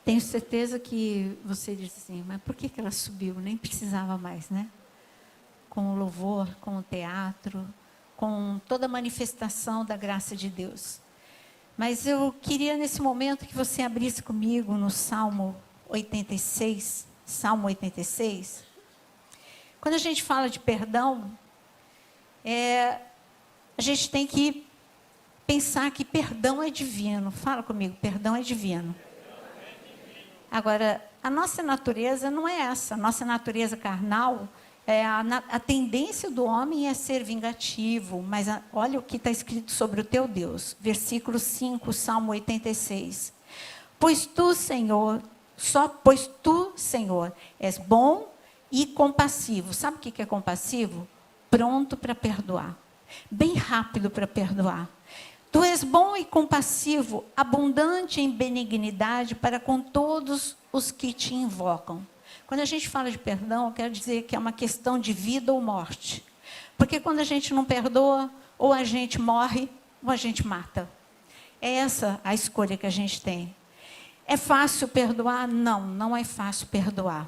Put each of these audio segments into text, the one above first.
Tenho certeza que você diz assim, mas por que ela subiu? Nem precisava mais, né? Com o louvor, com o teatro, com toda a manifestação da graça de Deus. Mas eu queria nesse momento que você abrisse comigo no Salmo 86, Salmo 86. Quando a gente fala de perdão, a gente tem que pensar que perdão é divino. Fala comigo, perdão é divino. Agora, a nossa natureza não é essa. A nossa natureza carnal, a tendência do homem é ser vingativo. Mas olha o que está escrito sobre o teu Deus. Versículo 5, Salmo 86. Pois tu, Senhor, és bom e compassivo. Sabe o que é compassivo? Pronto para perdoar. Bem rápido para perdoar. Tu és bom e compassivo, abundante em benignidade para com todos os que te invocam. Quando a gente fala de perdão, eu quero dizer que é uma questão de vida ou morte. Porque quando a gente não perdoa, ou a gente morre, ou a gente mata. É essa a escolha que a gente tem. É fácil perdoar? Não, não é fácil perdoar.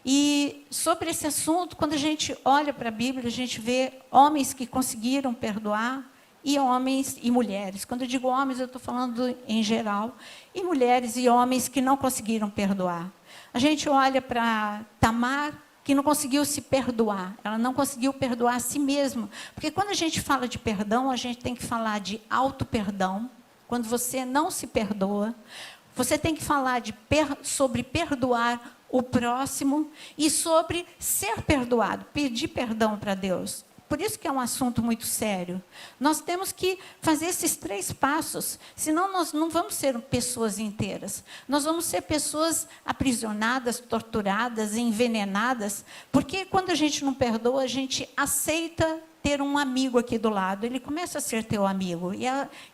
E sobre esse assunto, quando a gente olha para a Bíblia, a gente vê homens que conseguiram perdoar, e homens e mulheres. Quando eu digo homens, eu estou falando em geral. E mulheres e homens que não conseguiram perdoar. A gente olha para Tamar, que não conseguiu se perdoar. Ela não conseguiu perdoar a si mesma. Porque quando a gente fala de perdão, a gente tem que falar de auto-perdão. Quando você não se perdoa. Você tem que falar sobre perdoar o próximo. E sobre ser perdoado. Pedir perdão para Deus. Por isso que é um assunto muito sério. Nós temos que fazer esses 3 passos, senão nós não vamos ser pessoas inteiras. Nós vamos ser pessoas aprisionadas, torturadas, envenenadas, porque quando a gente não perdoa, a gente aceita ter um amigo aqui do lado. Ele começa a ser teu amigo.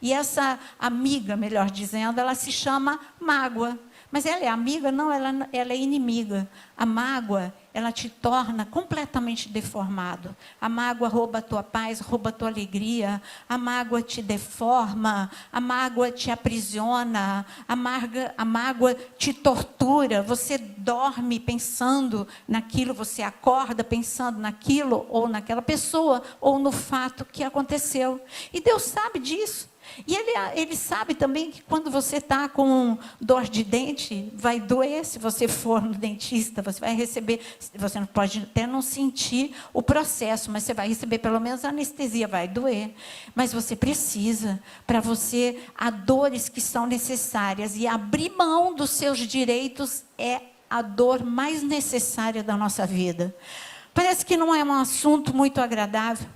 E essa amiga, melhor dizendo, ela se chama mágoa. Mas ela é amiga? Não, ela é inimiga. A mágoa, ela te torna completamente deformado. A mágoa rouba a tua paz, rouba a tua alegria. A mágoa te deforma, a mágoa te aprisiona, a mágoa te tortura. Você dorme pensando naquilo, você acorda pensando naquilo, ou naquela pessoa, ou no fato que aconteceu. E Deus sabe disso. E ele sabe também que quando você está com dor de dente, vai doer. Se você for no dentista, você vai receber, você não pode até não sentir o processo, mas você vai receber pelo menos a anestesia, vai doer. Mas você precisa, para você, há dores que são necessárias, e abrir mão dos seus direitos é a dor mais necessária da nossa vida. Parece que não é um assunto muito agradável.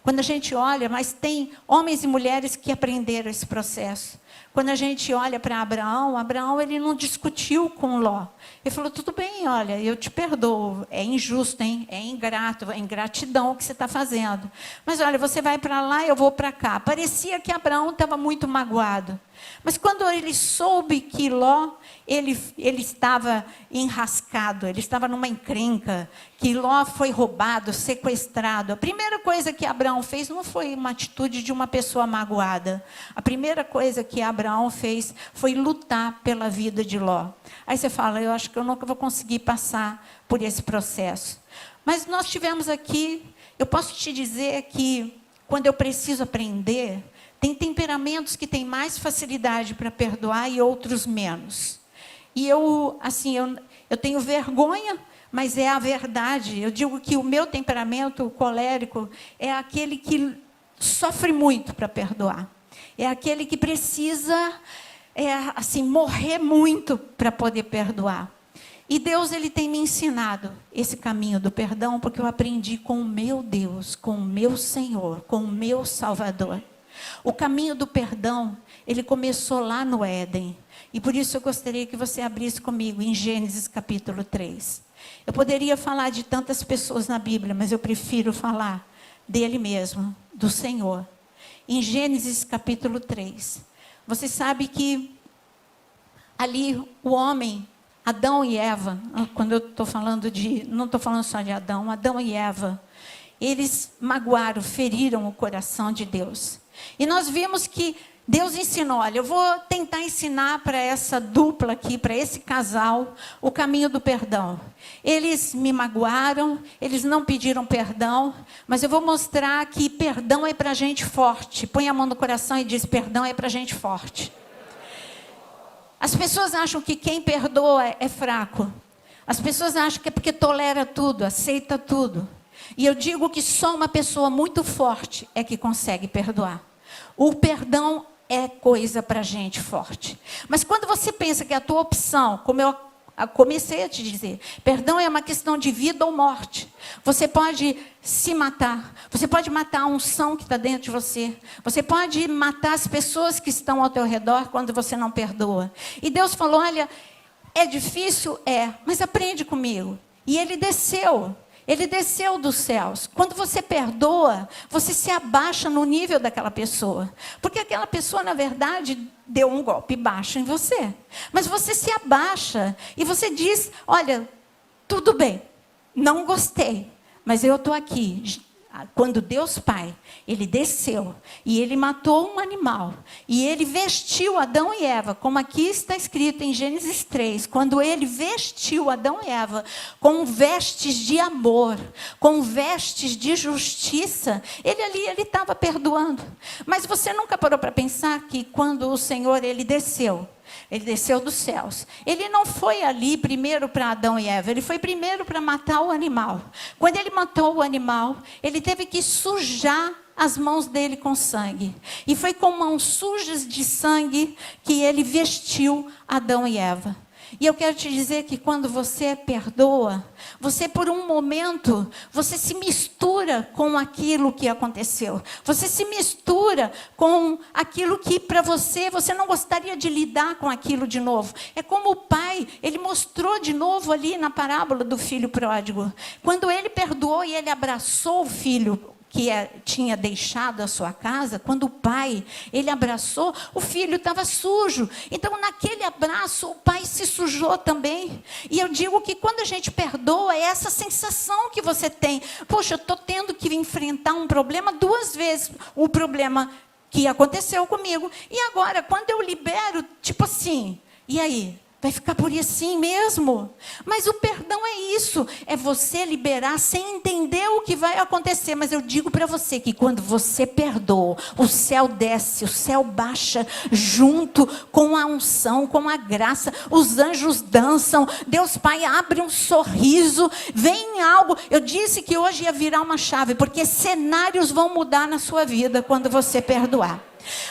Quando a gente olha, mas tem homens e mulheres que aprenderam esse processo. Quando a gente olha para Abraão, ele não discutiu com Ló. Ele falou, tudo bem, olha, eu te perdoo. É injusto, hein? É ingrato, é ingratidão o que você está fazendo. Mas olha, você vai para lá, eu vou para cá. Parecia que Abraão estava muito magoado. Mas quando ele soube que Ló, ele estava enrascado, ele estava numa encrenca, que Ló foi roubado, sequestrado. A primeira coisa que Abraão fez não foi uma atitude de uma pessoa magoada. A primeira coisa que Abraão fez foi lutar pela vida de Ló. Aí você fala, eu acho que eu nunca vou conseguir passar por esse processo. Mas nós tivemos aqui, eu posso te dizer que quando eu preciso aprender, tem temperamentos que têm mais facilidade para perdoar e outros menos. E eu tenho vergonha, mas é a verdade. Eu digo que o meu temperamento colérico é aquele que sofre muito para perdoar. É aquele que precisa, morrer muito para poder perdoar. E Deus, ele tem me ensinado esse caminho do perdão, porque eu aprendi com o meu Deus, com o meu Senhor, com o meu Salvador. O caminho do perdão, ele começou lá no Éden. E por isso eu gostaria que você abrisse comigo em Gênesis capítulo 3. Eu poderia falar de tantas pessoas na Bíblia, mas eu prefiro falar dele mesmo, do Senhor. Em Gênesis capítulo 3. Você sabe que ali o homem, Adão e Eva, quando eu estou falando não estou falando só de Adão, Adão e Eva, eles magoaram, feriram o coração de Deus. E nós vimos que Deus ensinou, olha, eu vou tentar ensinar para essa dupla aqui, para esse casal, o caminho do perdão. Eles me magoaram, eles não pediram perdão, mas eu vou mostrar que perdão é para gente forte. Põe a mão no coração e diz, perdão é para gente forte. As pessoas acham que quem perdoa é fraco. As pessoas acham que é porque tolera tudo, aceita tudo. E eu digo que só uma pessoa muito forte é que consegue perdoar. O perdão é coisa para gente forte. Mas quando você pensa que a tua opção, como eu comecei a te dizer, perdão é uma questão de vida ou morte. Você pode se matar. Você pode matar a unção que está dentro de você. Você pode matar as pessoas que estão ao teu redor quando você não perdoa. E Deus falou, olha, é difícil? É, mas aprende comigo. E Ele desceu. Ele desceu dos céus. Quando você perdoa, você se abaixa no nível daquela pessoa. Porque aquela pessoa, na verdade, deu um golpe baixo em você. Mas você se abaixa e você diz, olha, tudo bem, não gostei, mas eu estou aqui. Quando Deus Pai, Ele desceu e Ele matou um animal. E Ele vestiu Adão e Eva, como aqui está escrito em Gênesis 3. Quando Ele vestiu Adão e Eva com vestes de amor, com vestes de justiça, Ele estava perdoando. Mas você nunca parou para pensar que quando o Senhor, Ele desceu dos céus. Ele não foi ali primeiro para Adão e Eva, ele foi primeiro para matar o animal. Quando ele matou o animal, ele teve que sujar as mãos dele com sangue. E foi com mãos sujas de sangue que ele vestiu Adão e Eva. E eu quero te dizer que quando você perdoa, você por um momento, você se mistura com aquilo que aconteceu. Você se mistura com aquilo que para você não gostaria de lidar com aquilo de novo. É como o pai, ele mostrou de novo ali na parábola do filho pródigo. Quando ele perdoou e ele abraçou o filho que tinha deixado a sua casa, quando o pai, ele abraçou, o filho estava sujo. Então, naquele abraço, o pai se sujou também. E eu digo que quando a gente perdoa, é essa sensação que você tem. Poxa, eu estou tendo que enfrentar um problema 2 vezes. O problema que aconteceu comigo. E agora, quando eu libero, tipo assim, e aí? Vai ficar por assim mesmo? Mas o perdão é isso, é você liberar sem entender o que vai acontecer. Mas eu digo para você que quando você perdoa, o céu desce, o céu baixa junto com a unção, com a graça. Os anjos dançam, Deus Pai abre um sorriso, vem algo. Eu disse que hoje ia virar uma chave, porque cenários vão mudar na sua vida quando você perdoar.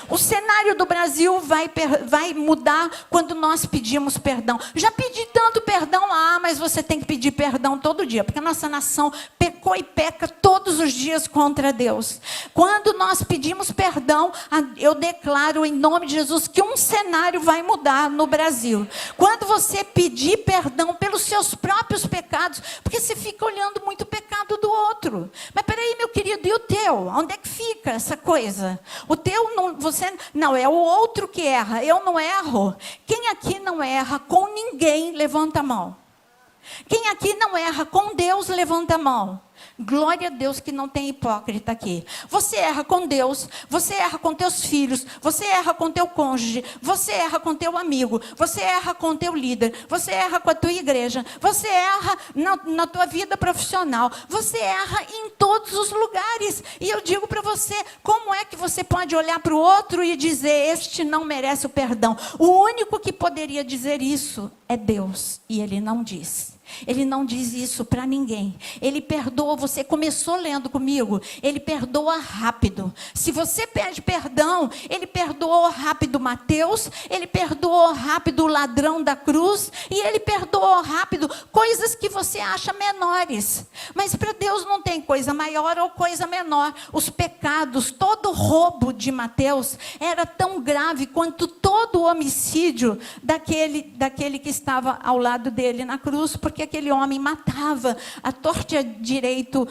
O cenário do Brasil vai mudar quando nós pedimos perdão. Já pedi tanto perdão, mas você tem que pedir perdão todo dia, porque a nossa nação pecou e peca todos os dias contra Deus. Quando nós pedimos perdão, eu declaro em nome de Jesus que um cenário vai mudar no Brasil. Quando você pedir perdão pelos seus próprios pecados, porque você fica olhando muito o pecado do outro. Mas peraí, meu querido, e o teu? Onde é que fica essa coisa? O teu não, é o outro que erra, eu não erro. Quem aqui não erra com ninguém, levanta a mão. Quem aqui não erra com Deus, levanta a mão. Glória a Deus que não tem hipócrita aqui. Você erra com Deus, você erra com teus filhos, você erra com teu cônjuge, você erra com teu amigo, você erra com teu líder, você erra com a tua igreja, você erra na tua vida profissional, você erra em todos os lugares. E eu digo para você, como é que você pode olhar para o outro e dizer, este não merece o perdão? O único que poderia dizer isso é Deus, e Ele não diz. Ele não diz isso para ninguém. Ele perdoa, você começou lendo comigo, Ele perdoa rápido. Se você pede perdão, Ele perdoou rápido Mateus, Ele perdoou rápido o ladrão da cruz, e Ele perdoou rápido coisas que você acha menores. Mas para Deus não tem coisa maior ou coisa menor. Os pecados, todo roubo de Mateus era tão grave quanto todo o homicídio daquele que estava ao lado dele na cruz, porque porque aquele homem matava a torta direito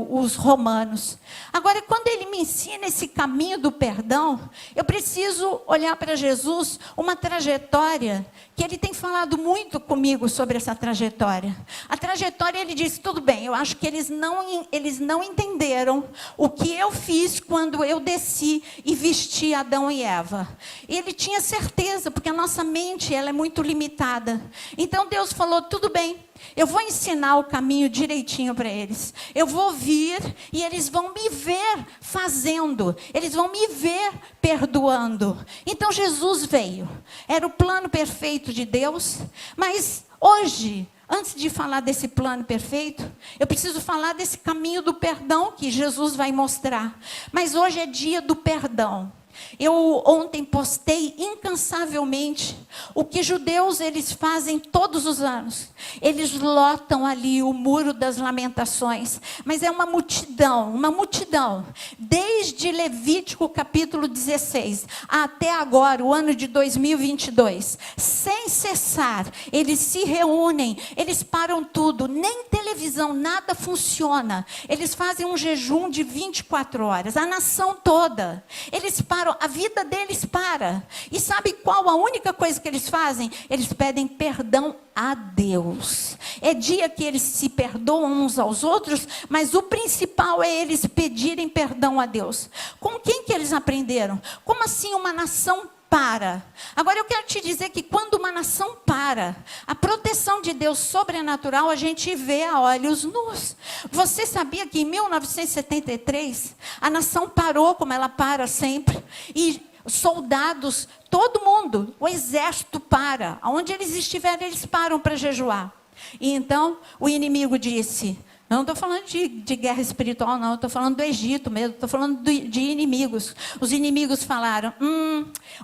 os romanos. Agora, quando ele me ensina esse caminho do perdão, eu preciso olhar para Jesus, uma trajetória que ele tem falado muito comigo sobre essa trajetória. A trajetória, ele disse, tudo bem, eu acho que eles não entenderam o que eu fiz quando eu desci e vesti Adão e Eva. Ele tinha certeza, porque a nossa mente ela é muito limitada. Então Deus falou, tudo bem, eu vou ensinar o caminho direitinho para eles. Eu vou vir e eles vão me ver fazendo. Eles vão me ver perdoando. Então Jesus veio. Era o plano perfeito de Deus. Mas hoje, antes de falar desse plano perfeito, eu preciso falar desse caminho do perdão que Jesus vai mostrar. Mas hoje é dia do perdão. Eu ontem postei incansavelmente o que judeus eles fazem todos os anos. Eles lotam ali o Muro das Lamentações, mas é uma multidão. Desde Levítico capítulo 16 até agora, o ano de 2022, sem cessar, eles se reúnem, eles param tudo, nem televisão, nada funciona. Eles fazem um jejum de 24 horas, a nação toda. Eles param, a vida deles para. E sabe qual a única coisa que eles fazem? Eles pedem perdão a Deus. É dia que eles se perdoam uns aos outros, mas o principal é eles pedirem perdão a Deus. Com quem que eles aprenderam? Como assim uma nação para? Agora eu quero te dizer que quando uma nação para, a proteção de Deus sobrenatural a gente vê a olhos nus. Você sabia que em 1973 a nação parou como ela para sempre? E soldados, todo mundo, o exército para. Onde eles estiverem, eles param para jejuar. E então o inimigo disse... Não estou falando de guerra espiritual, não. Estou falando do Egito mesmo. Estou falando de inimigos. Os inimigos falaram,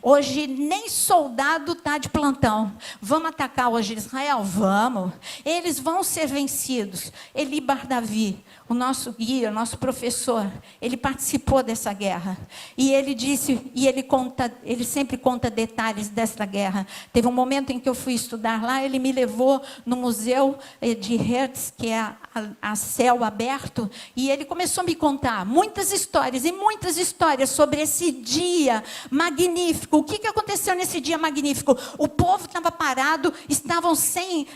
hoje nem soldado está de plantão. Vamos atacar hoje Israel? Vamos. Eles vão ser vencidos. Eli Bardavi, o nosso guia, o nosso professor, ele participou dessa guerra. E ele disse, e ele sempre conta detalhes dessa guerra. Teve um momento em que eu fui estudar lá, ele me levou no museu de Hertz, que é a céu aberto, e ele começou a me contar muitas histórias sobre esse dia magnífico. O que aconteceu nesse dia magnífico? O povo estava parado,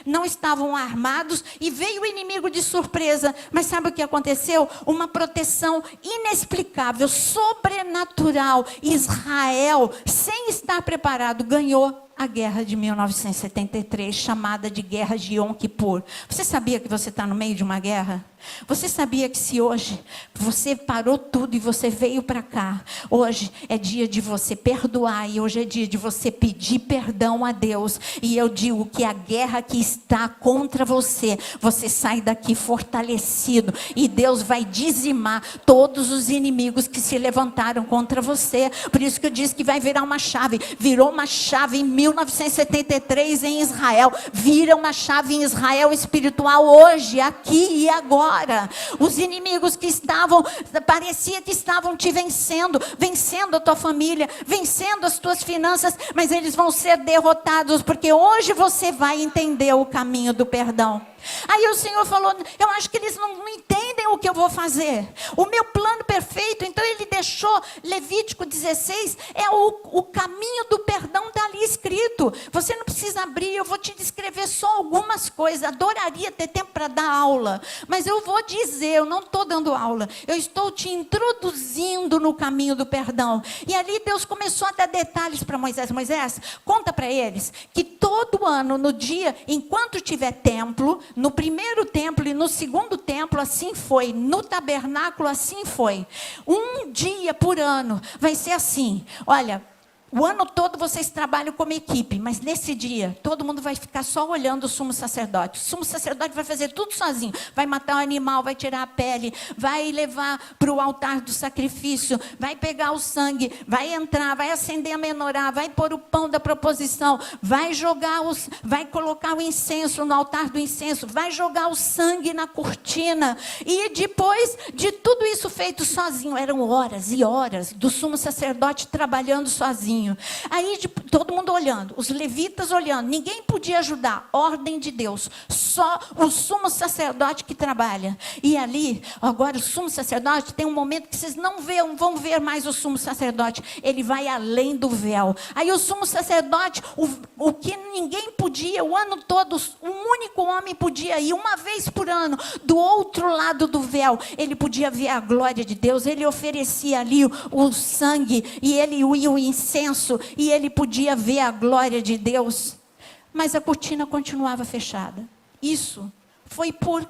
não estavam armados, e veio o inimigo de surpresa. Mas sabe o que aconteceu? Uma proteção inexplicável, sobrenatural. Israel, sem estar preparado, ganhou a guerra de 1973, chamada de Guerra de Yom Kippur. Você sabia que você está no meio de uma guerra? Você sabia que se hoje você parou tudo e você veio para cá, hoje é dia de você perdoar e hoje é dia de você pedir perdão a Deus. E eu digo que a guerra que está contra você, você sai daqui fortalecido e Deus vai dizimar todos os inimigos que se levantaram contra você. Por isso que eu disse que vai virar uma chave. Virou uma chave em 1973 em Israel. Vira uma chave em Israel espiritual hoje, aqui e agora. Os inimigos que parecia que estavam te vencendo a tua família, vencendo as tuas finanças, mas eles vão ser derrotados, porque hoje você vai entender o caminho do perdão. Aí o Senhor falou, eu acho que eles não entendem o que eu vou fazer. O meu plano perfeito, então ele deixou Levítico 16, é o caminho do perdão dali escrito. Você não precisa abrir, eu vou te descrever só algumas coisas. Adoraria ter tempo para dar aula, mas eu vou dizer, eu não estou dando aula, eu estou te introduzindo no caminho do perdão. E ali Deus começou a dar detalhes para Moisés. Moisés, conta para eles que todo ano, no dia, enquanto tiver templo, no primeiro templo e no segundo templo, assim foi. No tabernáculo, assim foi. Um dia por ano vai ser assim. Olha, o ano todo vocês trabalham como equipe, mas nesse dia, todo mundo vai ficar só olhando o sumo sacerdote. O sumo sacerdote vai fazer tudo sozinho. Vai matar o animal, vai tirar a pele, vai levar para o altar do sacrifício, vai pegar o sangue, vai entrar, vai acender a menorá, vai pôr o pão da proposição, vai colocar o incenso no altar do incenso, vai jogar o sangue na cortina. E depois de tudo isso feito sozinho, eram horas e horas do sumo sacerdote trabalhando sozinho. sozinho. Aí todo mundo olhando, os levitas olhando, ninguém podia ajudar, ordem de Deus, só o sumo sacerdote que trabalha. E ali, agora o sumo sacerdote, tem um momento que vocês não vão ver mais o sumo sacerdote, ele vai além do véu. Aí o sumo sacerdote, o que ninguém podia, o ano todo, um único homem podia ir uma vez por ano, do outro lado do véu, ele podia ver a glória de Deus, ele oferecia ali o sangue, e ele o incenso, e ele podia ver a glória de Deus, mas a cortina continuava fechada. Isso foi por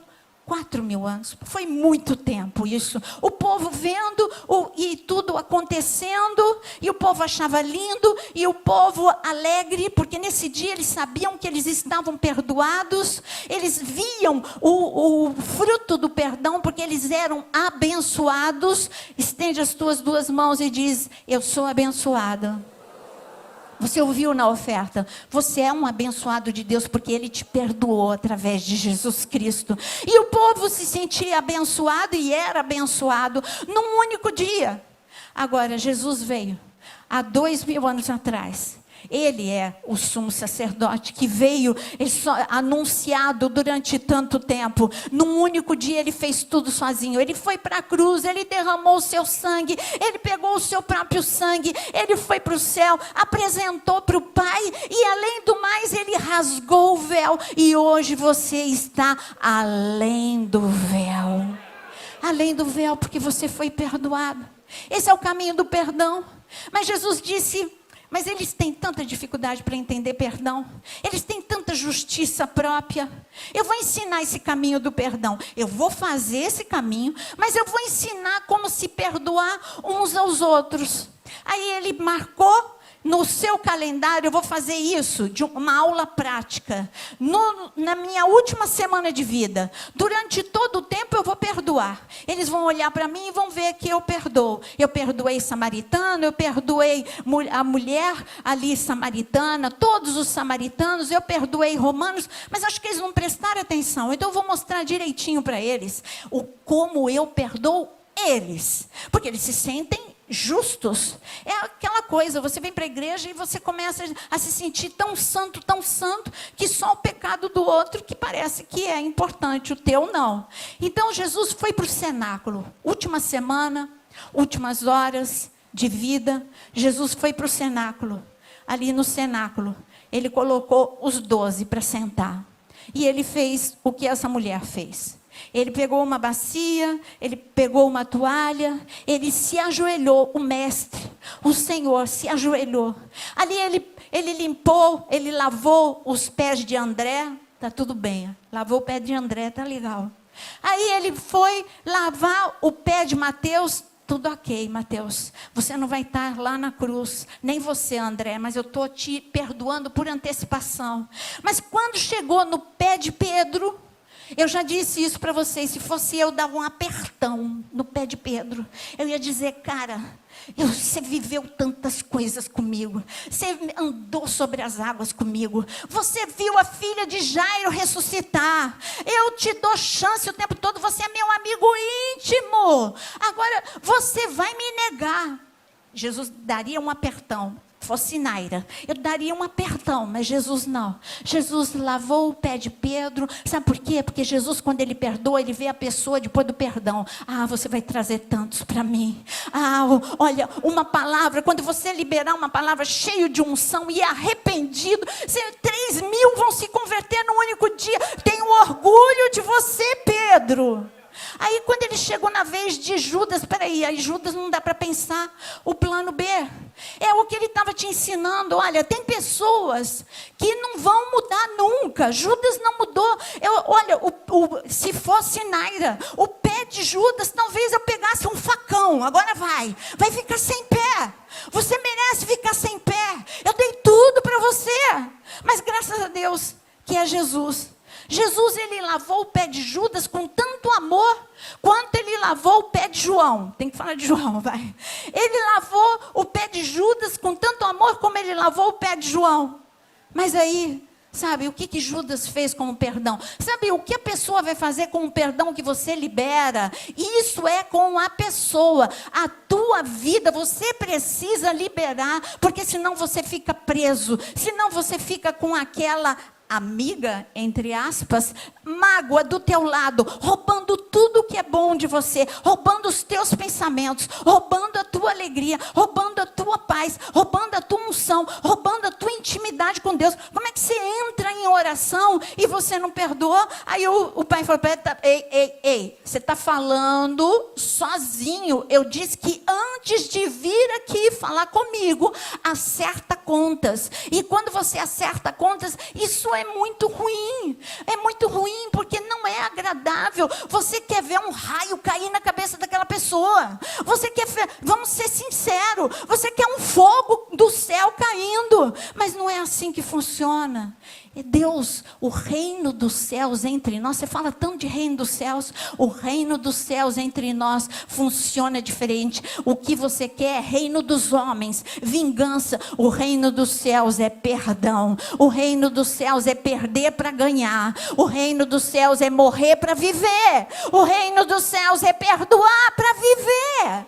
4.000 anos, foi muito tempo isso, o povo vendo e tudo acontecendo, e o povo achava lindo, e o povo alegre, porque nesse dia eles sabiam que eles estavam perdoados, eles viam o fruto do perdão, porque eles eram abençoados. Estende as tuas 2 mãos e diz: eu sou abençoado. Você ouviu na oferta? Você é um abençoado de Deus, porque Ele te perdoou através de Jesus Cristo. E o povo se sentia abençoado e era abençoado num único dia. Agora, Jesus veio há 2.000 anos atrás. Ele é o sumo sacerdote que veio anunciado durante tanto tempo. Num único dia ele fez tudo sozinho. Ele foi para a cruz, ele derramou o seu sangue, ele pegou o seu próprio sangue, ele foi para o céu, apresentou para o Pai, e além do mais ele rasgou o véu, e hoje você está além do véu. Além do véu, porque você foi perdoado. Esse é o caminho do perdão. Mas Jesus disse: mas eles têm tanta dificuldade para entender perdão. Eles têm tanta justiça própria. Eu vou ensinar esse caminho do perdão. Eu vou fazer esse caminho, mas eu vou ensinar como se perdoar uns aos outros. Aí ele marcou no seu calendário: eu vou fazer isso, de uma aula prática. Na minha última semana de vida, durante todo o tempo eu vou perdoar. Eles vão olhar para mim e vão ver que eu perdoo. Eu perdoei samaritano, eu perdoei a mulher ali samaritana, todos os samaritanos, eu perdoei romanos, mas acho que eles não prestaram atenção. Então eu vou mostrar direitinho para eles como eu perdoo eles, porque eles se sentem justos. É aquela coisa, você vem para a igreja e você começa a se sentir tão santo, que só o pecado do outro que parece que é importante, o teu não. Então Jesus foi para o cenáculo, última semana, últimas horas de vida, Jesus foi para o cenáculo. Ali no cenáculo, ele colocou os 12 para sentar, e ele fez o que essa mulher fez. Ele pegou uma bacia, ele pegou uma toalha, ele se ajoelhou, o mestre, o Senhor se ajoelhou. Ali ele limpou, ele lavou os pés de André, está tudo bem, lavou o pé de André, está legal. Aí ele foi lavar o pé de Mateus, tudo ok, Mateus, você não vai estar lá na cruz, nem você, André, mas eu estou te perdoando por antecipação. Mas quando chegou no pé de Pedro, eu já disse isso para vocês, se fosse eu, dava um apertão no pé de Pedro. Eu ia dizer: cara, você viveu tantas coisas comigo, você andou sobre as águas comigo, você viu a filha de Jairo ressuscitar, eu te dou chance o tempo todo, você é meu amigo íntimo, agora você vai me negar. Jesus daria um apertão. Fosse Naira, eu daria um apertão, mas Jesus não. Jesus lavou o pé de Pedro. Sabe por quê? Porque Jesus, quando ele perdoa, ele vê a pessoa depois do perdão. Ah, você vai trazer tantos para mim. Ah, olha, uma palavra, quando você liberar uma palavra cheio de unção e arrependido, 3.000 vão se converter num único dia. Tenho orgulho de você, Pedro. Aí quando ele chegou na vez de Judas, aí Judas não dá para pensar o plano B. É o que ele estava te ensinando. Olha, tem pessoas que não vão mudar nunca. Judas não mudou. Se fosse Naira, o pé de Judas, talvez eu pegasse um facão. Agora vai ficar sem pé. Você merece ficar sem pé. Eu dei tudo para você. Mas graças a Deus que é Jesus. Jesus, ele lavou o pé de Judas com tanto amor, quanto ele lavou o pé de João. Tem que falar de João, vai. Ele lavou o pé de Judas com tanto amor, como ele lavou o pé de João. Mas aí, Sabe, o que Judas fez com o perdão? Sabe, o que a pessoa vai fazer com o perdão que você libera? Isso é com a pessoa. A tua vida, você precisa liberar, porque senão você fica preso. Senão você fica com aquela amiga, entre aspas, mágoa do teu lado, roubando tudo que é bom de você, roubando os teus pensamentos, roubando a tua alegria, roubando a tua paz, roubando a tua unção, roubando a tua intimidade com Deus. Como é que você entra em oração e você não perdoou? Aí o pai falou, ei, você está falando sozinho. Eu disse que antes de vir aqui falar comigo, acerta contas. E quando você acerta contas, isso é muito ruim. É muito ruim porque não é agradável. Você quer ver um raio cair na cabeça daquela pessoa. Você quer ver, vamos ser sinceros, você quer um fogo do céu caindo. Mas não é assim que funciona. É Deus, o reino dos céus entre nós. Você fala tanto de reino dos céus. O reino dos céus entre nós funciona diferente. O que você quer é reino dos homens, vingança. O reino dos céus é perdão. O reino dos céus é perder para ganhar. O reino dos céus é morrer para viver. O reino dos céus é perdoar para viver.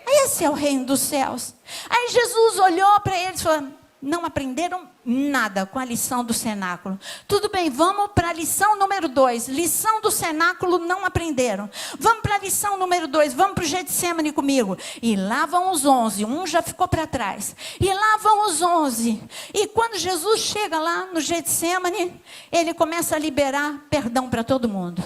Esse é o reino dos céus. Aí Jesus olhou para eles e falou, não aprenderam nada com a lição do cenáculo. Tudo bem, vamos para a lição número 2. Lição do cenáculo não aprenderam. Vamos para a lição número 2. Vamos para o Getsemane comigo. E lá vão os 11. Um já ficou para trás. E lá vão os 11. E quando Jesus chega lá no Getsemane, ele começa a liberar perdão para todo mundo.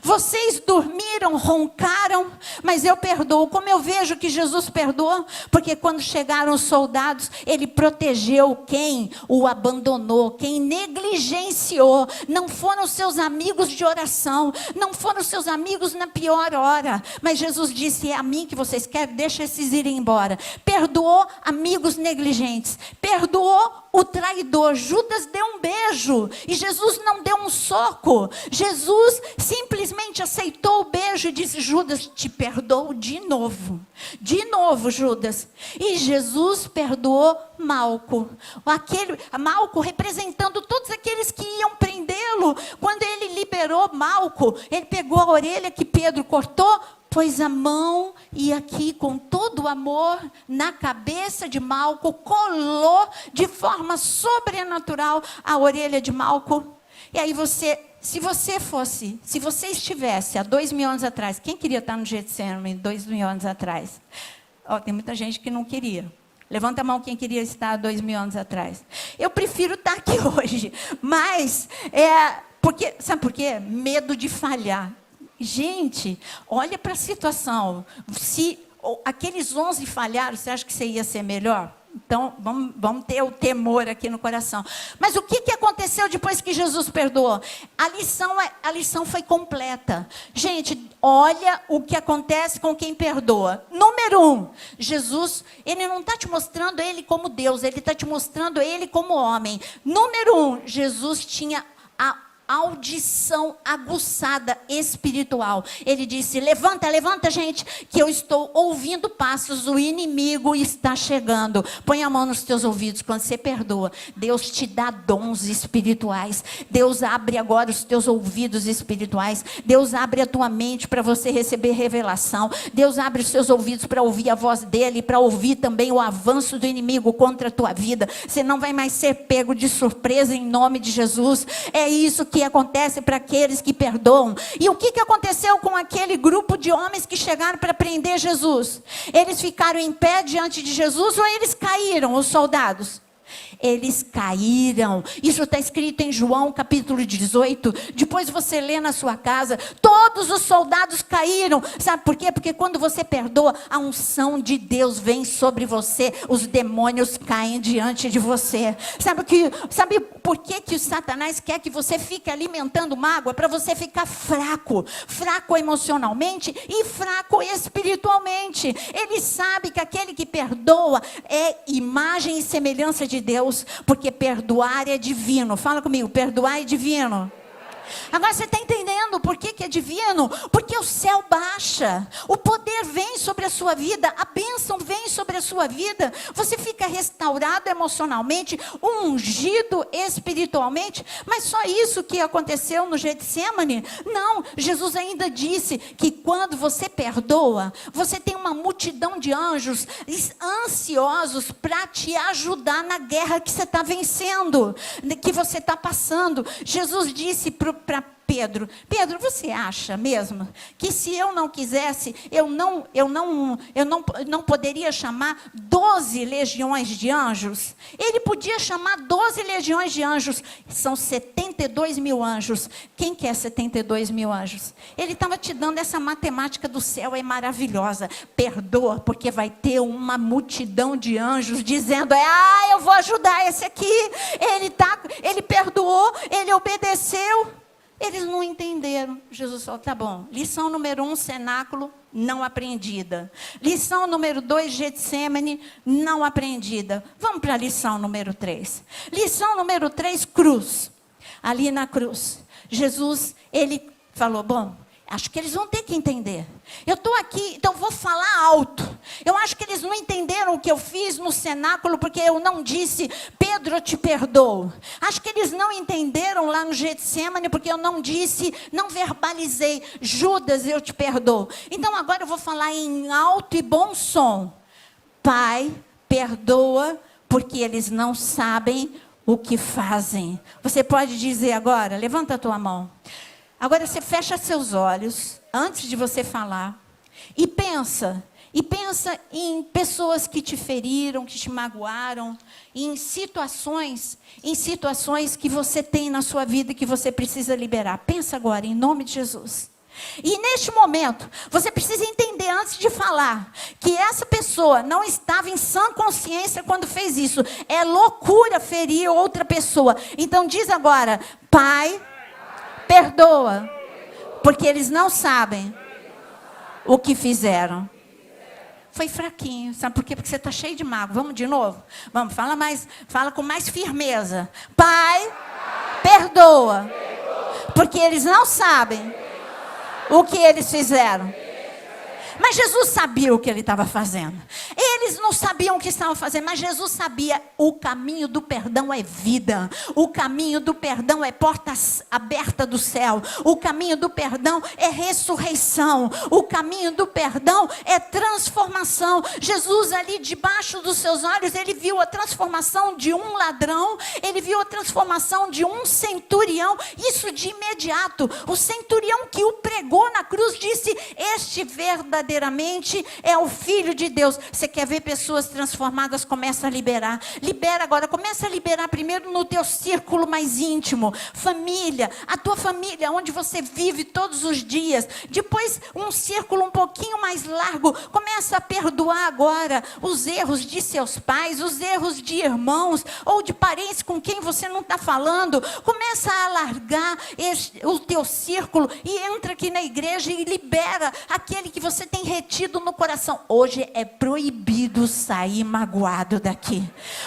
Vocês dormiram, roncaram, mas eu perdoo. Como eu vejo que Jesus perdoou? Porque quando chegaram os soldados, ele protegeu quem o abandonou, quem negligenciou. Não foram seus amigos de oração, não foram seus amigos na pior hora, mas Jesus disse, é a mim que vocês querem, deixa esses irem embora. Perdoou amigos negligentes, perdoou o traidor. Judas deu um beijo e Jesus não deu um soco. Jesus simplesmente aceitou o beijo e disse, Judas, te perdoo de novo, Judas. E Jesus perdoou Malco, Malco representando todos aqueles que iam prendê-lo. Quando ele liberou Malco, ele pegou a orelha que Pedro cortou, pôs a mão e aqui com todo o amor na cabeça de Malco, colou de forma sobrenatural a orelha de Malco. E aí se você estivesse há 2000 anos atrás, quem queria estar no Getsemane 2000 anos atrás? Tem muita gente que não queria. Levanta a mão quem queria estar há 2000 anos atrás. Eu prefiro estar aqui hoje, mas sabe por quê? Medo de falhar. Gente, olha para a situação. Se aqueles 11 falharam, você acha que você ia ser melhor? Então, vamos ter o temor aqui no coração. Mas o que aconteceu depois que Jesus perdoou? A lição foi completa. Gente, olha o que acontece com quem perdoa. Número 1, Jesus, ele não está te mostrando ele como Deus, ele está te mostrando ele como homem. Número 1, Jesus tinha a audição aguçada espiritual. Ele disse, levanta gente, que eu estou ouvindo passos, o inimigo está chegando. Põe a mão nos teus ouvidos quando você perdoa. Deus te dá dons espirituais. Deus abre agora os teus ouvidos espirituais. Deus abre a tua mente para você receber revelação. Deus abre os seus ouvidos para ouvir a voz dele, para ouvir também o avanço do inimigo contra a tua vida. Você não vai mais ser pego de surpresa em nome de Jesus. É isso que acontece para aqueles que perdoam. E o que aconteceu com aquele grupo de homens que chegaram para prender Jesus? Eles ficaram em pé diante de Jesus ou eles caíram, os soldados? Eles caíram. Isso está escrito em João capítulo 18. Depois você lê na sua casa. Todos os soldados caíram. Sabe por quê? Porque quando você perdoa, a unção de Deus vem sobre você. Os demônios caem diante de você. Sabe por que o Satanás quer que você fique alimentando mágoa? Para você ficar fraco. Fraco emocionalmente e fraco espiritualmente. Ele sabe que aquele que perdoa é imagem e semelhança de Deus, porque perdoar é divino. Fala comigo, perdoar é divino. Agora você está entendendo por que é divino? Porque o céu baixa, o poder vem sobre a sua vida, a bênção vem sobre a sua vida, você fica restaurado emocionalmente, ungido espiritualmente. Mas só isso que aconteceu no Getsemane? Não, Jesus ainda disse que quando você perdoa, você tem uma multidão de anjos ansiosos para te ajudar na guerra que você está vencendo, que você está passando. Jesus disse para Pedro, você acha mesmo que se eu não quisesse, eu não poderia chamar 12 legiões de anjos? Ele podia chamar 12 legiões de anjos, são 72 mil anjos. Quem quer 72 mil anjos? Ele estava te dando essa matemática do céu, é maravilhosa. Perdoa, porque vai ter uma multidão de anjos dizendo, eu vou ajudar esse aqui, ele perdoou, ele obedeceu. Eles não entenderam. Jesus falou, tá bom. Lição número 1, cenáculo, não aprendida. Lição número 2, Getsemane, não aprendida. Vamos para a lição número 3. Lição número 3, cruz. Ali na cruz, Jesus, ele falou, bom, acho que eles vão ter que entender. Eu estou aqui, então vou falar alto. Eu acho que eles não entenderam o que eu fiz no cenáculo, porque eu não disse, Pedro, eu te perdoo. Acho que eles não entenderam lá no Getsemane, porque eu não disse, não verbalizei, Judas, eu te perdoo. Então agora eu vou falar em alto e bom som. Pai, perdoa, porque eles não sabem o que fazem. Você pode dizer agora, levanta a tua mão. Agora você fecha seus olhos, antes de você falar, e pensa em pessoas que te feriram, que te magoaram, em situações que você tem na sua vida e que você precisa liberar. Pensa agora, em nome de Jesus. E neste momento, você precisa entender antes de falar, que essa pessoa não estava em sã consciência quando fez isso. É loucura ferir outra pessoa. Então diz agora, Pai, perdoa, porque eles não sabem o que fizeram. Foi fraquinho, sabe por quê? Porque você está cheio de mágoa. Vamos de novo? Vamos, fala com mais firmeza. Pai, perdoa, porque eles não sabem o que eles fizeram. Mas Jesus sabia o que ele estava fazendo. Eles não sabiam o que estavam fazendo, mas Jesus sabia. O caminho do perdão é vida. O caminho do perdão é porta aberta do céu. O caminho do perdão é ressurreição. O caminho do perdão é transformação. Jesus ali debaixo dos seus olhos, ele viu a transformação de um ladrão. Ele viu a transformação de um centurião. Isso de imediato. O centurião que o pregou na cruz disse, este verdadeiramente é o Filho de Deus. Você quer ver pessoas transformadas? Começa a liberar. Libera agora. Começa a liberar primeiro no teu círculo mais íntimo. Família. A tua família, onde você vive todos os dias. Depois um círculo um pouquinho mais largo. Começa a perdoar agora os erros de seus pais, os erros de irmãos ou de parentes com quem você não está falando. Começa a alargar o teu círculo e entra aqui na igreja e libera aquele que você tem retido no coração. Hoje é proibido sair magoado daqui.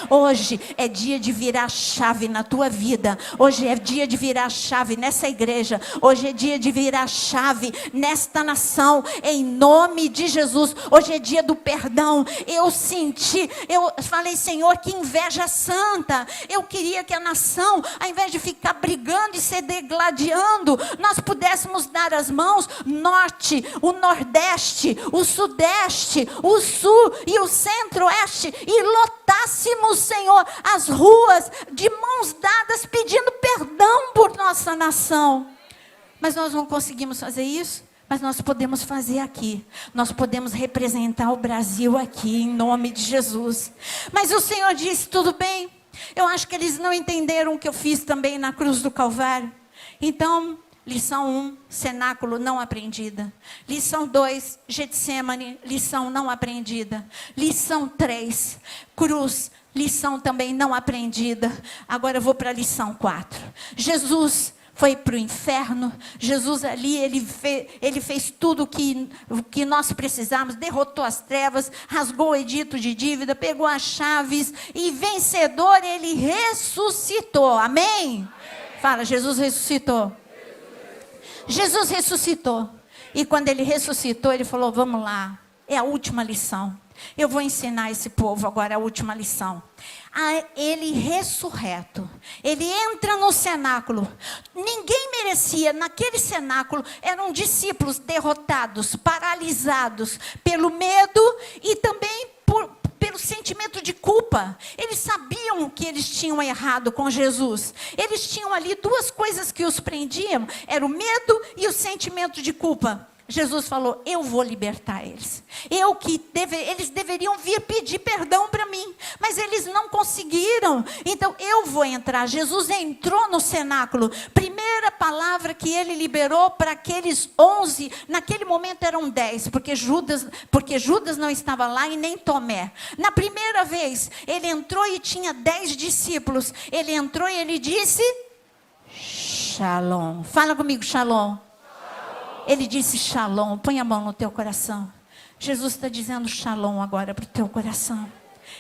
Hoje é dia de virar chave na tua vida. Hoje é dia de virar chave nessa igreja. Hoje é dia de virar chave nesta nação. Em nome de Jesus. Hoje é dia do perdão. Eu falei, Senhor, que inveja santa. Eu queria que a nação, ao invés de ficar brigando e se degladiando, nós pudéssemos dar as mãos, norte, o nordeste, o sudeste, o sul e o centro-oeste, e lotássemos, Senhor, as ruas de mãos dadas pedindo perdão por nossa nação. Mas nós não conseguimos fazer isso. Mas nós podemos fazer aqui. Nós podemos representar o Brasil aqui, em nome de Jesus. Mas o Senhor disse, tudo bem. Eu acho que eles não entenderam o que eu fiz também na cruz do Calvário. Então, lição 1, cenáculo não aprendida. Lição 2, Getsemane, lição não aprendida. Lição 3, cruz, lição também não aprendida. Agora eu vou para a lição 4. Jesus foi para o inferno. Jesus ali, ele fez tudo o que nós precisamos, derrotou as trevas, rasgou o edito de dívida, pegou as chaves e vencedor, ele ressuscitou. Amém? Fala, Jesus ressuscitou. Jesus ressuscitou. E quando ele ressuscitou, ele falou, vamos lá, é a última lição. Eu vou ensinar esse povo agora a última lição. Ele ressurreto, ele entra no cenáculo. Ninguém merecia, naquele cenáculo, eram discípulos derrotados, paralisados pelo medo e também pelo sentimento de culpa. Eles sabiam que eles tinham errado com Jesus. Eles tinham ali duas coisas que os prendiam, era o medo e o sentimento de culpa. Jesus falou, eu vou libertar eles. Eles deveriam vir pedir perdão para mim, mas eles não conseguiram. Então eu vou entrar. Jesus entrou no cenáculo. Primeira palavra que ele liberou para aqueles 11, naquele momento eram 10, porque Judas não estava lá e nem Tomé. Na primeira vez, ele entrou e tinha 10 discípulos. Ele entrou e ele disse, Shalom. Fala comigo, Shalom. Ele disse Shalom, põe a mão no teu coração. Jesus está dizendo Shalom agora para o teu coração.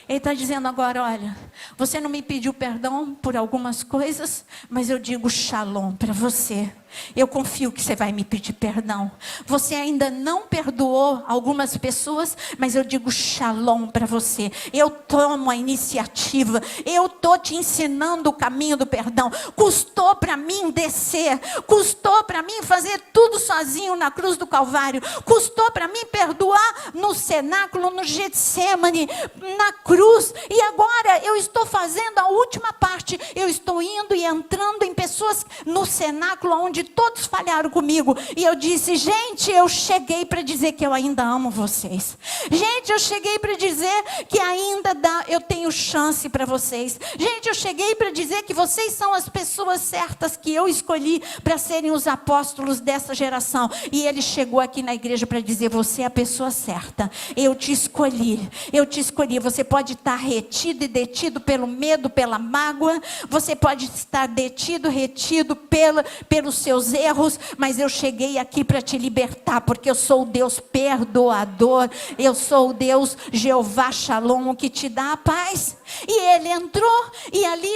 Ele está dizendo agora, olha, você não me pediu perdão por algumas coisas, mas eu digo Shalom para você. Eu confio que você vai me pedir perdão. Você ainda não perdoou algumas pessoas, mas eu digo Shalom para você. Eu tomo a iniciativa. Eu estou te ensinando o caminho do perdão. Custou para mim descer. Custou para mim fazer tudo sozinho na cruz do Calvário. Custou para mim perdoar no cenáculo, no Getsemane, na cruz. E agora eu estou fazendo a última parte. Eu estou indo e entrando em pessoas no cenáculo onde todos falharam comigo. E eu disse, gente, eu cheguei para dizer que eu ainda amo vocês. Gente, eu cheguei para dizer que ainda eu tenho chance para vocês. Gente, eu cheguei para dizer que vocês são as pessoas certas que eu escolhi para serem os apóstolos dessa geração. E ele chegou aqui na igreja para dizer, você é a pessoa certa. Eu te escolhi. Eu te escolhi. Você pode estar retido e detido pelo medo, pela mágoa. Você pode estar detido, retido pelos seus erros, mas eu cheguei aqui para te libertar, porque eu sou o Deus perdoador, eu sou o Deus Jeová Shalom, que te dá a paz. E ele entrou, e ali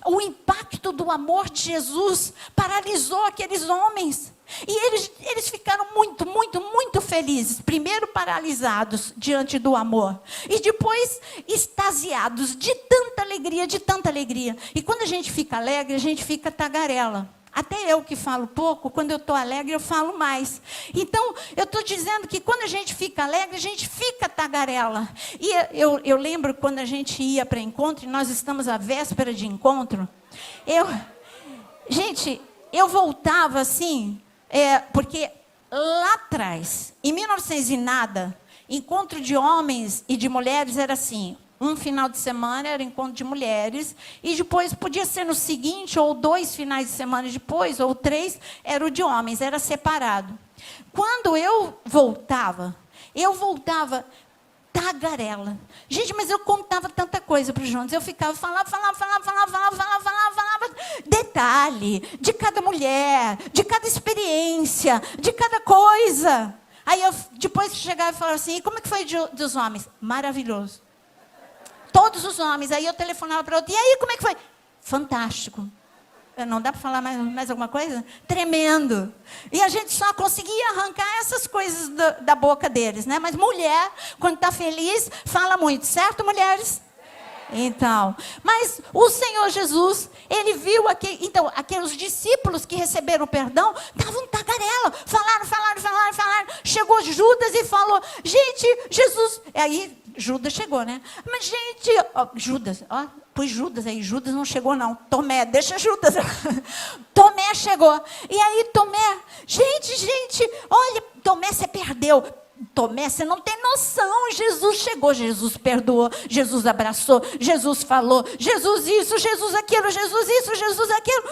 o impacto do amor de Jesus paralisou aqueles homens. E eles ficaram muito, muito, muito felizes. Primeiro paralisados diante do amor. E depois extasiados de tanta alegria, de tanta alegria. E quando a gente fica alegre, a gente fica tagarela. Até eu que falo pouco, quando eu estou alegre, eu falo mais. Então, eu estou dizendo que quando a gente fica alegre, a gente fica tagarela. E eu lembro quando a gente ia para encontro, e nós estamos à véspera de encontro. Eu voltava assim, porque lá atrás, em 1900 e nada, encontro de homens e de mulheres era assim. Um final de semana era encontro de mulheres, e depois podia ser no seguinte, ou 2 finais de semana depois, ou 3, era o de homens, era separado. Quando eu voltava tagarela. Gente, mas eu contava tanta coisa para os Jonas, eu ficava, falava, detalhe, de cada mulher, de cada experiência, de cada coisa. Aí eu depois chegava e falava assim, e como é que foi dos homens? Maravilhoso. Todos os homens. Aí eu telefonava para outro. E aí, como é que foi? Fantástico. Não dá para falar mais alguma coisa? Tremendo. E a gente só conseguia arrancar essas coisas da boca deles, né? Mas mulher, quando está feliz, fala muito. Certo, mulheres? Então, mas o Senhor Jesus, ele viu aqueles discípulos que receberam perdão, estavam tagarela, falaram. Chegou Judas e falou, gente, Jesus, aí Judas chegou, né? Mas gente, Judas aí, Judas não chegou não, Tomé, deixa Judas, Tomé chegou, e aí Tomé, gente, olha, Tomé, você perdeu. Tomé, você não tem noção, Jesus chegou, Jesus perdoou, Jesus abraçou, Jesus falou, Jesus isso, Jesus aquilo, Jesus isso, Jesus aquilo.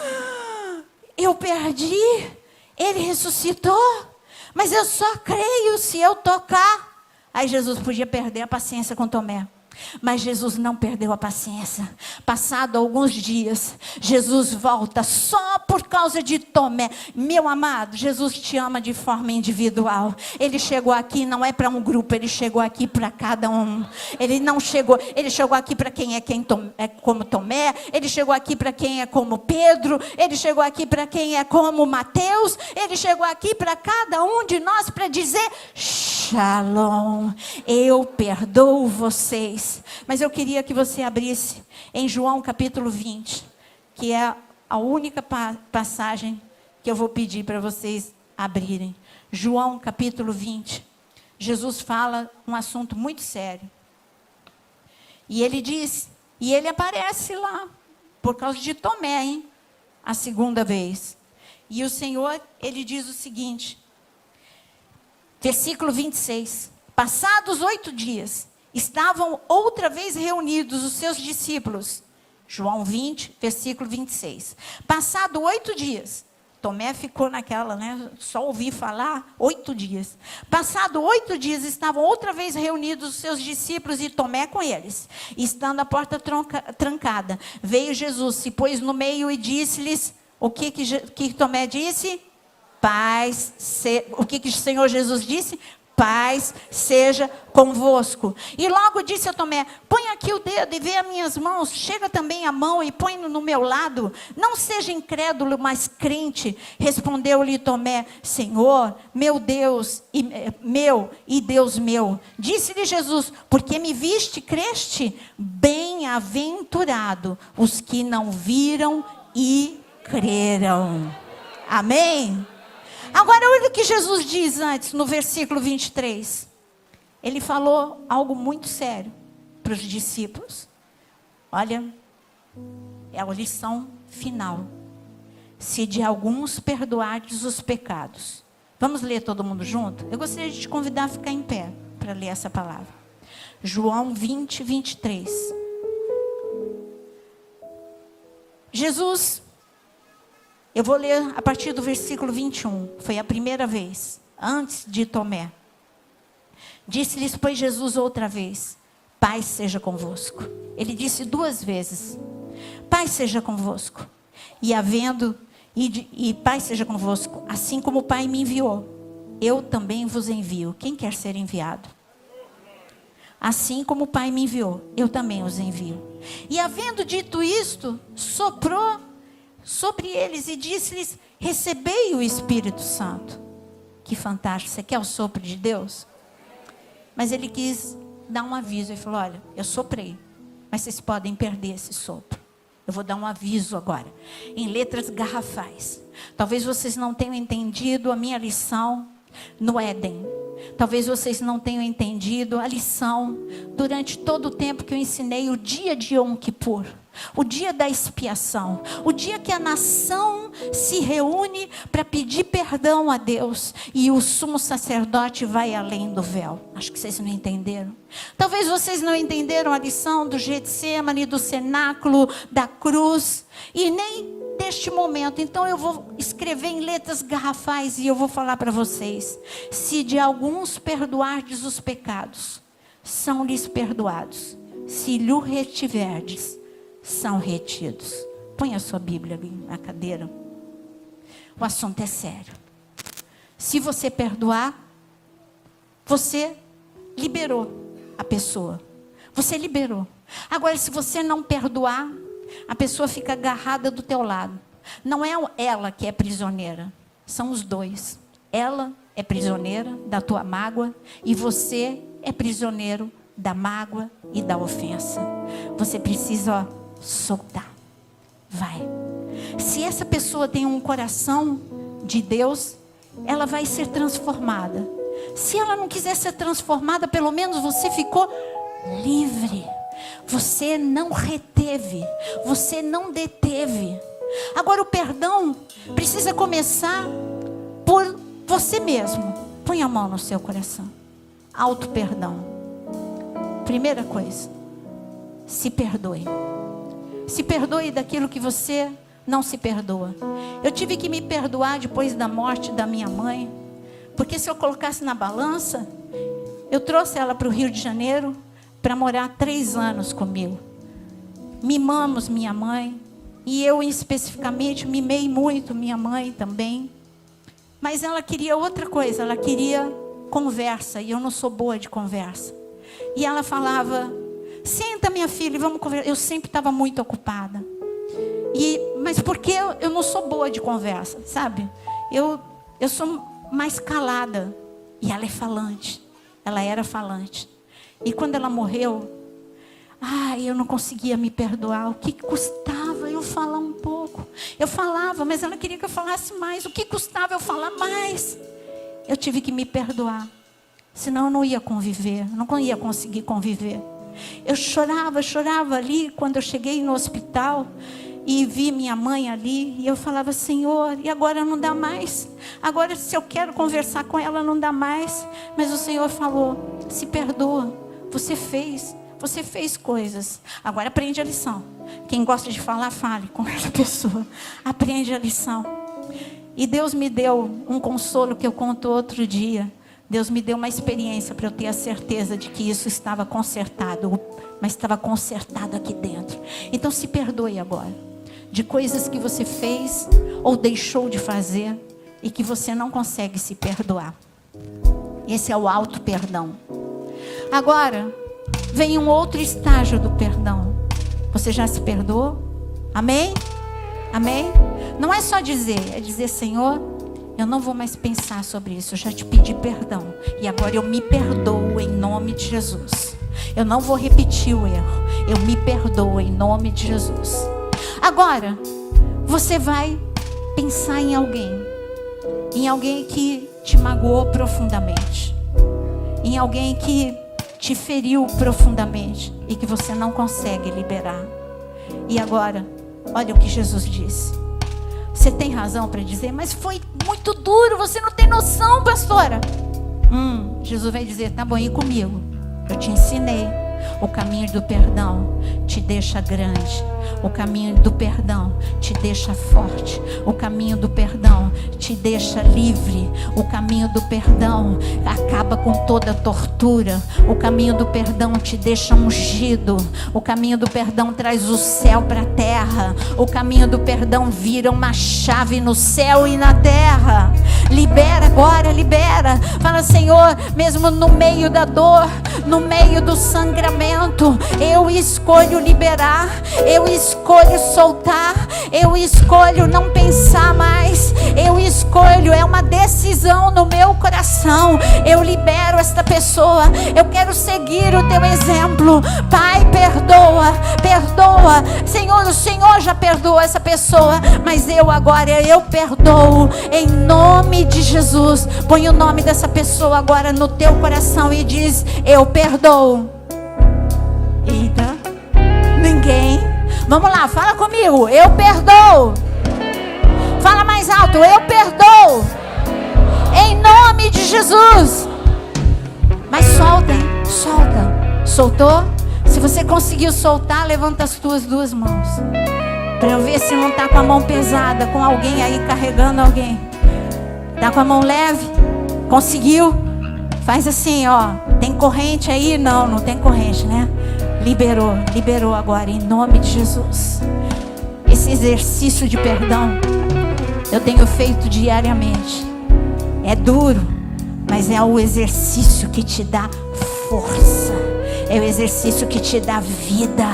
Eu perdi, ele ressuscitou, mas eu só creio se eu tocar. Aí Jesus podia perder a paciência com Tomé. Mas Jesus não perdeu a paciência. Passado alguns dias, Jesus volta só por causa de Tomé. Meu amado, Jesus te ama de forma individual. Ele chegou aqui não é para um grupo, ele chegou aqui para cada um. Ele chegou aqui para quem é como Tomé, ele chegou aqui para quem é como Pedro, ele chegou aqui para quem é como Mateus, ele chegou aqui para cada um de nós para dizer: Shalom, eu perdoo vocês. Mas eu queria que você abrisse em João capítulo 20, que é a única passagem que eu vou pedir para vocês abrirem. João capítulo 20. Jesus fala um assunto muito sério. E ele diz, e ele aparece lá, por causa de Tomé, hein? A segunda vez. E o Senhor, ele diz o seguinte, versículo 26. Passados 8 dias, estavam outra vez reunidos os seus discípulos. João 20, versículo 26. Passado 8 dias. Tomé ficou naquela, só ouvi falar, 8 dias. Passado 8 dias, estavam outra vez reunidos os seus discípulos e Tomé com eles. Estando a porta trancada, veio Jesus, se pôs no meio e disse-lhes, o que Tomé disse? Paz, o que o Senhor Jesus disse? Paz seja convosco. E logo disse a Tomé, põe aqui o dedo e vê as minhas mãos, chega também a mão e põe no meu lado. Não seja incrédulo, mas crente. Respondeu-lhe Tomé, Senhor, meu Deus, e Deus meu. Disse-lhe Jesus, porque me viste, creste? Bem-aventurado os que não viram e creram. Amém? Agora, olha o que Jesus diz antes, no versículo 23. Ele falou algo muito sério para os discípulos. Olha, é a lição final. Se de alguns perdoardes os pecados. Vamos ler todo mundo junto? Eu gostaria de te convidar a ficar em pé para ler essa palavra. João 20, 23. Jesus... Eu vou ler a partir do versículo 21. Foi a primeira vez, antes de Tomé. Disse-lhes, pois, Jesus outra vez, paz seja convosco. Ele disse 2 vezes, paz seja convosco. E paz seja convosco, assim como o Pai me enviou, eu também vos envio. Quem quer ser enviado? Assim como o Pai me enviou, eu também os envio. E havendo dito isto, soprou sobre eles e disse-lhes, recebei o Espírito Santo. Que fantástico, você quer o sopro de Deus? Mas ele quis dar um aviso, ele falou, olha, eu soprei, mas vocês podem perder esse sopro. Eu vou dar um aviso agora, em letras garrafais. Talvez vocês não tenham entendido a minha lição no Éden. Talvez vocês não tenham entendido a lição durante todo o tempo que eu ensinei o dia de Yom Kippur, o dia da expiação, o dia que a nação se reúne para pedir perdão a Deus e o sumo sacerdote vai além do véu. Acho que vocês não entenderam. Talvez vocês não entenderam a lição do Getsêmani, do cenáculo, da cruz e nem deste momento. Então eu vou escrever em letras garrafais e eu vou falar para vocês. Se de alguns perdoardes os pecados, são-lhes perdoados. Se lhe retiverdes, são retidos. Põe a sua Bíblia ali na cadeira. O assunto é sério. Se você perdoar, você liberou a pessoa. Você liberou. Agora, se você não perdoar, a pessoa fica agarrada do teu lado. Não é ela que é prisioneira, são os dois. Ela é prisioneira da tua mágoa e você é prisioneiro da mágoa e da ofensa. Você precisa soltar. Vai. Se essa pessoa tem um coração de Deus, ela vai ser transformada. Se ela não quiser ser transformada, pelo menos você ficou livre. Você não reteve, você não deteve. Agora o perdão precisa começar por você mesmo. Põe a mão no seu coração. Auto perdão. Primeira coisa, se perdoe. Se perdoe daquilo que você não se perdoa. Eu tive que me perdoar depois da morte da minha mãe, porque se eu colocasse na balança, eu trouxe ela para o Rio de Janeiro, para morar 3 anos comigo. Mimamos minha mãe. E eu especificamente mimei muito minha mãe também. Mas ela queria outra coisa. Ela queria conversa. E eu não sou boa de conversa. E ela falava: senta, minha filha, vamos conversar. Eu sempre estava muito ocupada. Mas porque eu não sou boa de conversa, sabe? Eu sou mais calada. E ela é falante. Ela era falante. E quando ela morreu, eu não conseguia me perdoar. O que custava eu falar um pouco? Eu falava, mas ela queria que eu falasse mais. O que custava eu falar mais? Eu tive que me perdoar. Senão eu não ia conviver. Não ia conseguir conviver. Eu chorava ali quando eu cheguei no hospital e vi minha mãe ali. E eu falava: Senhor, e agora não dá mais. Agora, se eu quero conversar com ela, não dá mais. Mas o Senhor falou: se perdoa. Você fez coisas. Agora aprende a lição. Quem gosta de falar, fale com essa pessoa. Aprende a lição. E Deus me deu um consolo que eu conto outro dia. Deus me deu uma experiência para eu ter a certeza de que isso estava consertado. Mas estava consertado aqui dentro. Então se perdoe agora. De coisas que você fez ou deixou de fazer e que você não consegue se perdoar. Esse é o auto perdão. Agora vem um outro estágio do perdão. Você já se perdoou? Amém? Amém? Não é só dizer, é dizer: Senhor, eu não vou mais pensar sobre isso. Eu já te pedi perdão. E agora eu me perdoo em nome de Jesus. Eu não vou repetir o erro. Eu me perdoo em nome de Jesus. Agora, você vai pensar em alguém. Em alguém que te magoou profundamente. Em alguém que te feriu profundamente e que você não consegue liberar. E agora, olha o que Jesus disse. Você tem razão para dizer: mas foi muito duro, você não tem noção, pastora. Jesus vai dizer: tá bom, e comigo? Eu te ensinei. O caminho do perdão te deixa grande. O caminho do perdão te deixa forte. O caminho do perdão te deixa livre. O caminho do perdão acaba com toda tortura. O caminho do perdão te deixa ungido. O caminho do perdão traz o céu para a terra. O caminho do perdão vira uma chave no céu e na terra. Libera agora, libera. Fala: Senhor, mesmo no meio da dor, no meio do sangramento, eu escolho liberar. Eu escolho soltar. Eu escolho não pensar mais. Eu escolho, é uma decisão no meu coração. Eu libero esta pessoa. Eu quero seguir o teu exemplo. Pai, perdoa, perdoa. Senhor, o Senhor já perdoou essa pessoa, mas eu agora, eu perdoo em nome de Jesus. Põe o nome dessa pessoa agora no teu coração e diz: eu perdoo. Eita, ninguém. Vamos lá, fala comigo: eu perdoo. Fala mais alto: eu perdoo. Em nome de Jesus. Mas solta, hein? Solta. Soltou? Se você conseguiu soltar, levanta as tuas 2 mãos. Para eu ver se não está com a mão pesada, com alguém aí carregando alguém. Está com a mão leve? Conseguiu? Faz assim, ó. Tem corrente aí? Não, não tem corrente, né? Liberou agora, em nome de Jesus. Esse exercício de perdão eu tenho feito diariamente. É duro, mas é o exercício que te dá força. É o exercício que te dá vida.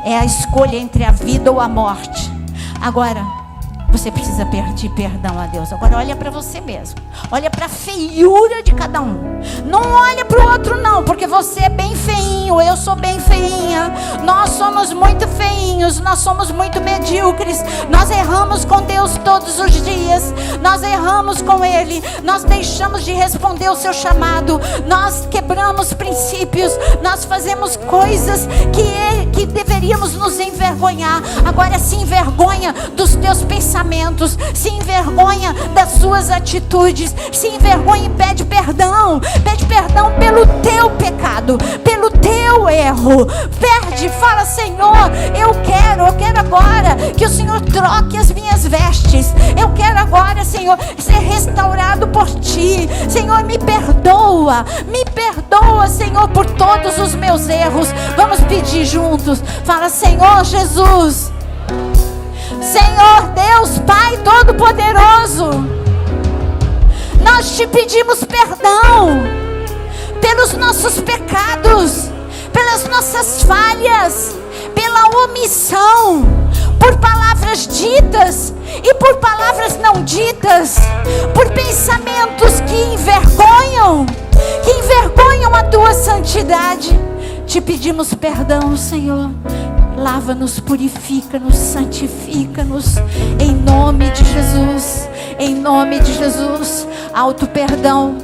É a escolha entre a vida ou a morte. Agora, você precisa pedir perdão a Deus. Agora olha para você mesmo. Olha para a feiura de cada um. Não olha para o outro não, porque você é bem feinho, eu sou bem feinha. Nós somos muito feinhos, nós somos muito medíocres. Nós erramos com Deus todos os dias. Nós erramos com Ele. Nós deixamos de responder o seu chamado. Nós quebramos princípios. Nós fazemos coisas que deveríamos nos envergonhar. Agora se envergonha dos teus pensamentos. Se envergonha das suas atitudes. Se envergonha e pede perdão. Pede perdão pelo teu pecado, pelo teu erro. Pede, fala: Senhor, eu quero agora que o Senhor troque as minhas vestes. Eu quero agora, Senhor, Senhor, ser restaurado por Ti. Senhor, me perdoa, Senhor, por todos os meus erros. Vamos pedir juntos. Fala: Senhor Jesus, Senhor Deus Pai Todo-Poderoso, nós Te pedimos perdão pelos nossos pecados, pelas nossas falhas, pela omissão, por palavras ditas e por palavras não ditas, por pensamentos que envergonham a Tua santidade. Te pedimos perdão, Senhor. Lava-nos, purifica-nos, santifica-nos, em nome de Jesus, em nome de Jesus. Alto perdão,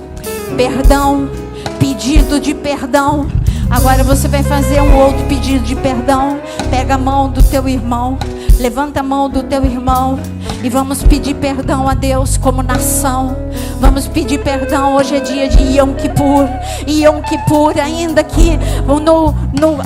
pedido de perdão. Agora você vai fazer um outro pedido de perdão. Pega a mão do teu irmão, levanta a mão do teu irmão e vamos pedir perdão a Deus como nação. Vamos pedir perdão. Hoje é dia de Yom Kippur. Yom Kippur, ainda que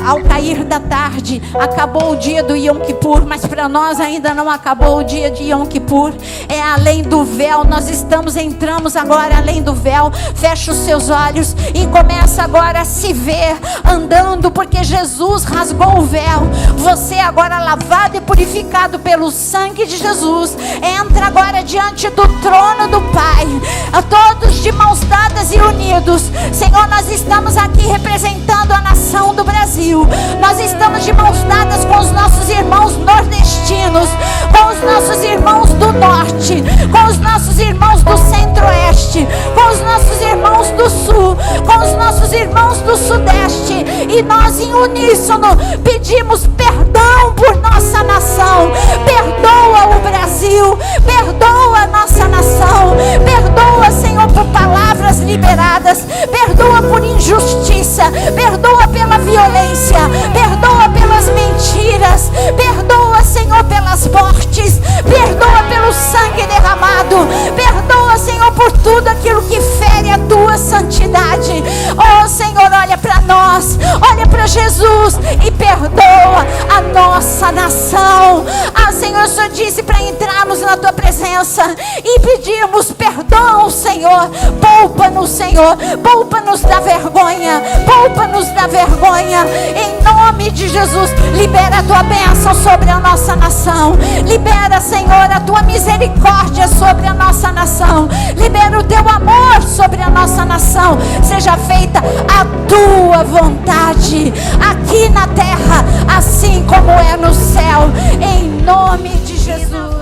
ao cair da tarde acabou o dia do Yom Kippur, mas para nós ainda não acabou o dia de Yom Kippur. É além do véu. Nós entramos agora além do véu. Fecha os seus olhos e começa agora a se ver andando, porque Jesus rasgou o véu. Você agora lavado e purificado pelo sangue de Jesus, entra agora diante do trono do Pai, a todos de mãos dadas e unidos. Senhor, nós estamos aqui representando a nação do Brasil. Nós estamos de mãos dadas com os nossos irmãos nordestinos, com os nossos irmãos do norte, com os nossos irmãos do centro-oeste, com os nossos irmãos do sul, com os nossos irmãos do sudeste. E nós em uníssono pedimos perdão por nossa nação. Perdoa o Brasil, perdoa a nossa nação, perdoa, Senhor, por palavras liberadas, perdoa por injustiça, perdoa pela violência, perdoa pelas mentiras, perdoa, Senhor, pelas mortes, perdoa pelo sangue derramado, perdoa, Senhor, por tudo aquilo que fere a Tua santidade. Oh, Senhor, olha para nós, olha para Jesus e perdoa a nossa nação. Ah, Senhor, o Senhor disse para entrarmos na Tua presença e pedirmos perdão, Senhor. Poupa-nos, Senhor, poupa-nos da vergonha, poupa-nos da vergonha, em nome de Jesus. Libera a Tua bênção sobre a nossa nação, libera, Senhor, a Tua misericórdia sobre a nossa nação, libera o Teu amor sobre a nossa nação. Seja feita a Tua vontade aqui na terra, assim como é no céu, em nome de Jesus.